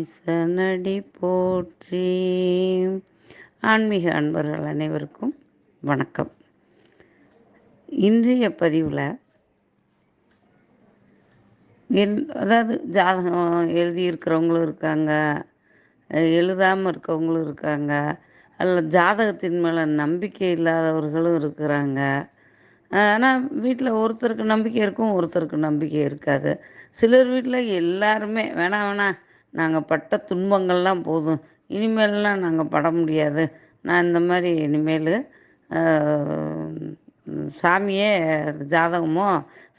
ஈசனடி போற்றி. ஆன்மீக அன்பர்கள் அனைவருக்கும் வணக்கம். இன்றைய பதிவில் அதாவது ஜாதகம் எழுதியிருக்கிறவங்களும் இருக்காங்க, எழுதாமல் இருக்கவங்களும் இருக்காங்க, அதில் ஜாதகத்தின் மேலே நம்பிக்கை இல்லாதவர்களும் இருக்கிறாங்க. ஆனால் வீட்டில் ஒருத்தருக்கு நம்பிக்கை இருக்கும், ஒருத்தருக்கு நம்பிக்கை இருக்காது. சிலர் வீட்டில் எல்லாருமே வேணாம் நாங்கள் பட்ட துன்பங்கள்லாம் போதும், இனிமேல்லாம் நாங்கள் பட முடியாது, நான் இந்த மாதிரி இனிமேல் சாமியே ஜாதகமோ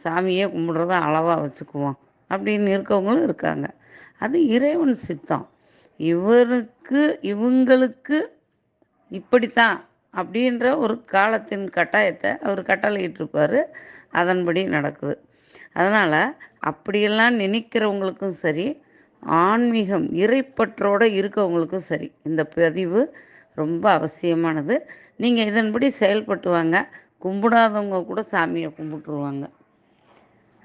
சாமியே கும்பிட்றத அளவாக வச்சுக்குவோம் அப்படின்னு இருக்கவங்களும் இருக்காங்க. அது இறைவன் சித்தம். இவங்களுக்கு இப்படித்தான் அப்படின்ற ஒரு காலத்தின் கட்டாயத்தை அவர் கட்டளையிட்டிருப்பார். அதன்படி நடக்குது. அதனால் அப்படியெல்லாம் நினைக்கிறவங்களுக்கும் சரி, ஆன்மீகம் இறைப்பற்றோடு இருக்கவங்களுக்கும் சரி, இந்த பதிவு ரொம்ப அவசியமானது. நீங்கள் இதன்படி செயல்பட்டு வாங்க. கும்பிடாதவங்க கூட சாமியை கும்பிட்டுருவாங்க.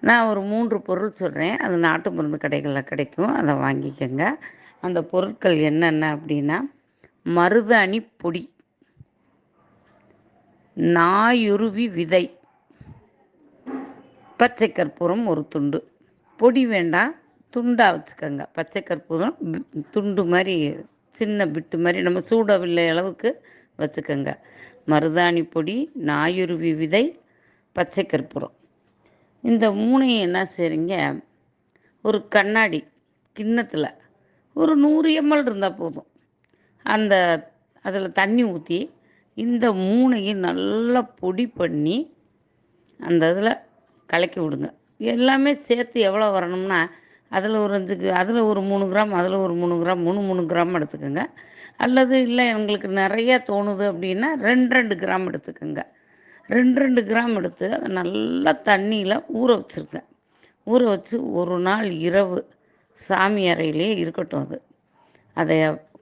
நான் ஒரு 3 பொருள் சொல்கிறேன். அது நாட்டு மருந்து கடைகளில் கிடைக்கும், அதை வாங்கிக்கோங்க. அந்த பொருட்கள் என்னென்ன அப்படின்னா, மருதாணி பொடி, நாயுருவி விதை, பச்சை கற்பூரம் ஒரு துண்டு. பொடி வேண்டாம், துண்டாக வச்சுக்கோங்க. பச்சை கற்பூரம் துண்டு மாதிரி, சின்ன பிட்டு மாதிரி, நம்ம சூடவில்லை அளவுக்கு வச்சுக்கோங்க. மருதாணி பொடி, நாயுருவி விதை, பச்சை கற்பூரம். இந்த 3ஐயும் என்ன செய்றீங்க, ஒரு கண்ணாடி கிண்ணத்தில் ஒரு 100 ml இருந்தால் போதும். அதில் தண்ணி ஊற்றி இந்த 3ஐயும் நல்லா பொடி பண்ணி அந்த இதில் கலக்கி விடுங்க. எல்லாமே சேர்த்து எவ்வளோ வரணும்னா, அதில் ஒரு 5, அதில் ஒரு 3 கிராம், அதில் ஒரு 3 கிராம், 3 கிராம் எடுத்துக்கோங்க. அல்லது இல்லை எங்களுக்கு நிறையா தோணுது அப்படின்னா 2 கிராம் எடுத்துக்கோங்க. 2 கிராம் எடுத்து அதை நல்லா தண்ணியில் ஊற வச்சுருங்க. ஊற வச்சு ஒரு நாள் இரவு சாமி அறையிலே இருக்கட்டும். அதை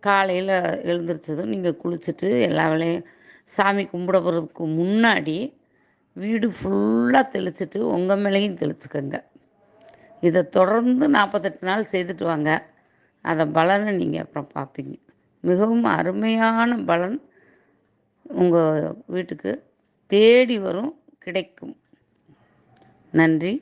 காலையில் எழுந்திரிச்சதும் நீங்கள் குளிச்சுட்டு எல்லா வேலையும் சாமி கும்பிட போகிறதுக்கு முன்னாடி வீடு ஃபுல்லாக தெளிச்சுட்டு உங்கள் மேலேயும் தெளிச்சுக்கோங்க. இதை தொடர்ந்து 48 நாள் செய்துட்டு வாங்க. அதை பலனை நீங்கள் அப்புறம் பார்ப்பீங்க. மிகவும் அருமையான பலன் உங்கள் வீட்டுக்கு தேடி வரும், கிடைக்கும். நன்றி.